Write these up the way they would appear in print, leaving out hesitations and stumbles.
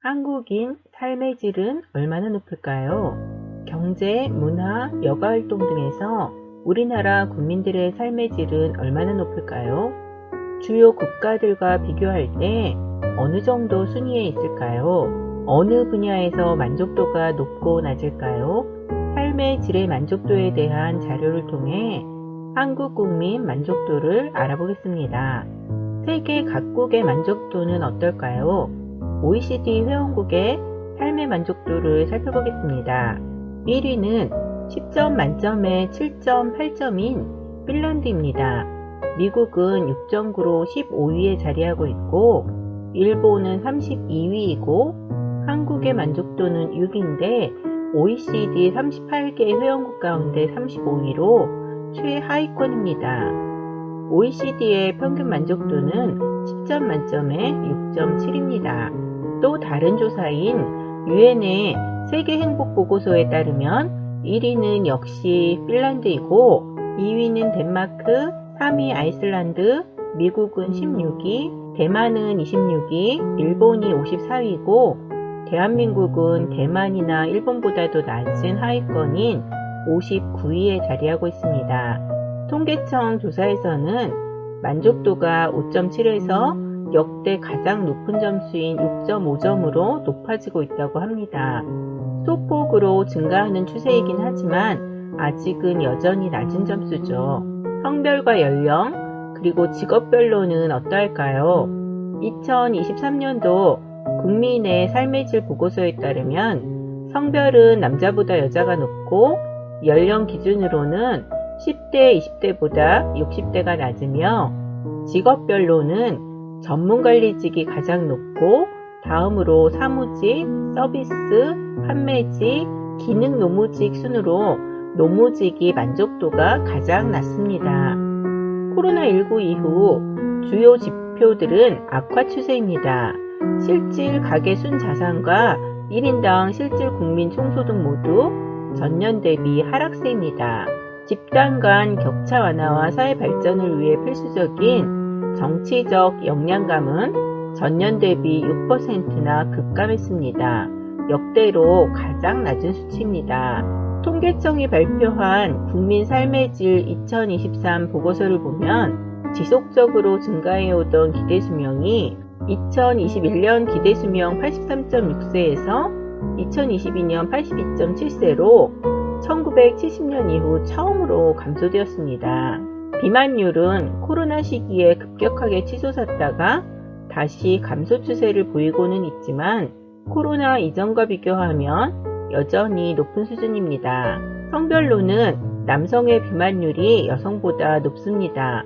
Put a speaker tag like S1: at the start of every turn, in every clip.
S1: 한국인 삶의 질은 얼마나 높을까요? 경제, 문화, 여가활동 등에서 우리나라 국민들의 삶의 질은 얼마나 높을까요? 주요 국가들과 비교할 때 어느 정도 순위에 있을까요? 어느 분야에서 만족도가 높고 낮을까요? 삶의 질의 만족도에 대한 자료를 통해 한국 국민 만족도를 알아보겠습니다. 세계 각국의 만족도는 어떨까요? OECD 회원국의 삶의 만족도를 살펴보겠습니다. 1위는 10점 만점에 7.8점인 핀란드입니다. 미국은 6.9로 15위에 자리하고 있고 일본은 32위이고 한국의 만족도는 6위인데 OECD 38개 회원국 가운데 35위로 최하위권입니다. OECD의 평균 만족도는 10점 만점에 6.7입니다. 또 다른 조사인 유엔의 세계행복보고서에 따르면 1위는 역시 핀란드이고 2위는 덴마크, 3위 아이슬란드, 미국은 16위, 대만은 26위, 일본이 54위고 대한민국은 대만이나 일본보다도 낮은 하위권인 59위에 자리하고 있습니다. 통계청 조사에서는 만족도가 5.7에서 역대 가장 높은 점수인 6.5점으로 높아지고 있다고 합니다. 소폭으로 증가하는 추세이긴 하지만 아직은 여전히 낮은 점수죠. 성별과 연령 그리고 직업별로는 어떠할까요? 2023년도 국민의 삶의 질 보고서에 따르면 성별은 남자보다 여자가 높고 연령 기준으로는 10대, 20대보다 60대가 낮으며 직업별로는 전문관리직이 가장 높고 다음으로 사무직, 서비스, 판매직, 기능노무직 순으로 노무직이 만족도가 가장 낮습니다. 코로나19 이후 주요 지표들은 악화 추세입니다. 실질 가계 순자산과 1인당 실질 국민 총소득 모두 전년 대비 하락세입니다. 집단 간 격차 완화와 사회 발전을 위해 필수적인 정치적 역량감은 전년 대비 6%나 급감했습니다. 역대로 가장 낮은 수치입니다. 통계청이 발표한 국민 삶의 질 2023 보고서를 보면 지속적으로 증가해오던 기대수명이 2021년 기대수명 83.6세에서 2022년 82.7세로 1970년 이후 처음으로 감소되었습니다. 비만율은 코로나 시기에 급격하게 치솟았다가 다시 감소 추세를 보이고는 있지만 코로나 이전과 비교하면 여전히 높은 수준입니다. 성별로는 남성의 비만율이 여성보다 높습니다.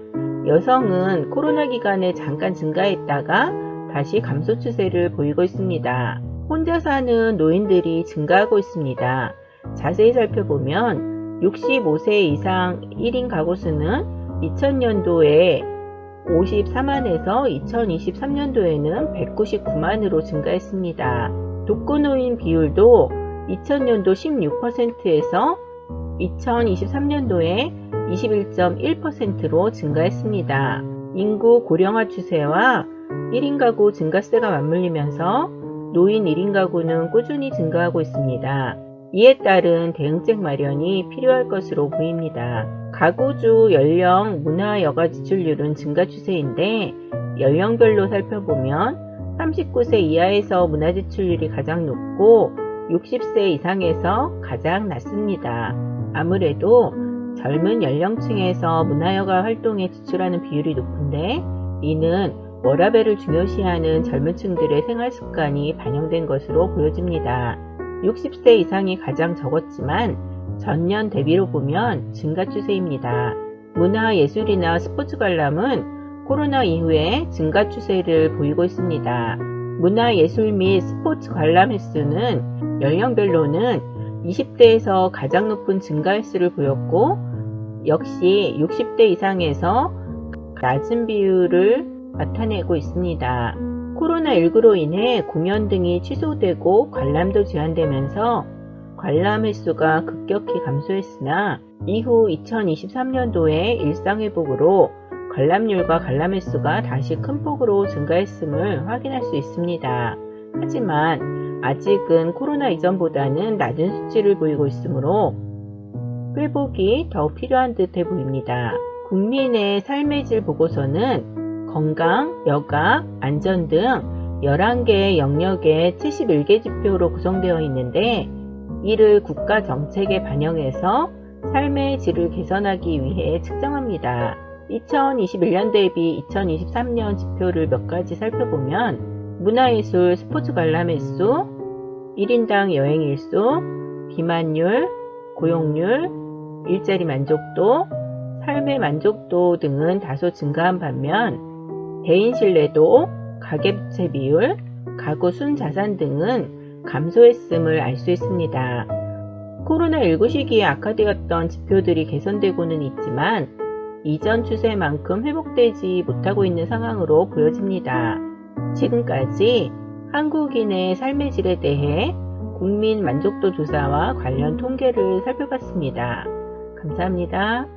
S1: 여성은 코로나 기간에 잠깐 증가했다가 다시 감소 추세를 보이고 있습니다. 혼자 사는 노인들이 증가하고 있습니다. 자세히 살펴보면 65세 이상 1인 가구 수는 2000년도에 54만에서 2023년도에는 199만으로 증가했습니다. 독거노인 비율도 2000년도 16%에서 2023년도에 21.1%로 증가했습니다. 인구 고령화 추세와 1인 가구 증가세가 맞물리면서 노인 1인 가구는 꾸준히 증가하고 있습니다. 이에 따른 대응책 마련이 필요할 것으로 보입니다. 가구주 연령, 문화, 여가 지출률은 증가 추세인데 연령별로 살펴보면 39세 이하에서 문화 지출률이 가장 높고 60세 이상에서 가장 낮습니다. 아무래도 젊은 연령층에서 문화여가 활동에 지출하는 비율이 높은데 이는 워라밸을 중요시하는 젊은 층들의 생활습관이 반영된 것으로 보여집니다. 60세 이상이 가장 적었지만 전년 대비로 보면 증가 추세입니다. 문화, 예술이나 스포츠 관람은 코로나 이후에 증가 추세를 보이고 있습니다. 문화, 예술 및 스포츠 관람 횟수는 연령별로는 20대에서 가장 높은 증가 횟수를 보였고 역시 60대 이상에서 낮은 비율을 나타내고 있습니다. 코로나19로 인해 공연 등이 취소되고 관람도 제한되면서 관람 횟수가 급격히 감소했으나 이후 2023년도에 일상회복으로 관람률과 관람 횟수가 다시 큰 폭으로 증가했음을 확인할 수 있습니다. 하지만 아직은 코로나 이전보다는 낮은 수치를 보이고 있으므로 회복이 더 필요한 듯해 보입니다. 국민의 삶의 질 보고서는 건강, 여가, 안전 등 11개의 영역의 71개 지표로 구성되어 있는데 이를 국가 정책에 반영해서 삶의 질을 개선하기 위해 측정합니다. 2021년 대비 2023년 지표를 몇 가지 살펴보면 문화예술, 스포츠 관람 횟수, 1인당 여행 일수, 비만율, 고용률, 일자리 만족도, 삶의 만족도 등은 다소 증가한 반면 대인 신뢰도, 가계부채 비율, 가구 순자산 등은 감소했음을 알 수 있습니다. 코로나19 시기에 악화되었던 지표들이 개선되고는 있지만 이전 추세만큼 회복되지 못하고 있는 상황으로 보여집니다. 지금까지 한국인의 삶의 질에 대해 국민 만족도 조사와 관련 통계를 살펴봤습니다. 감사합니다.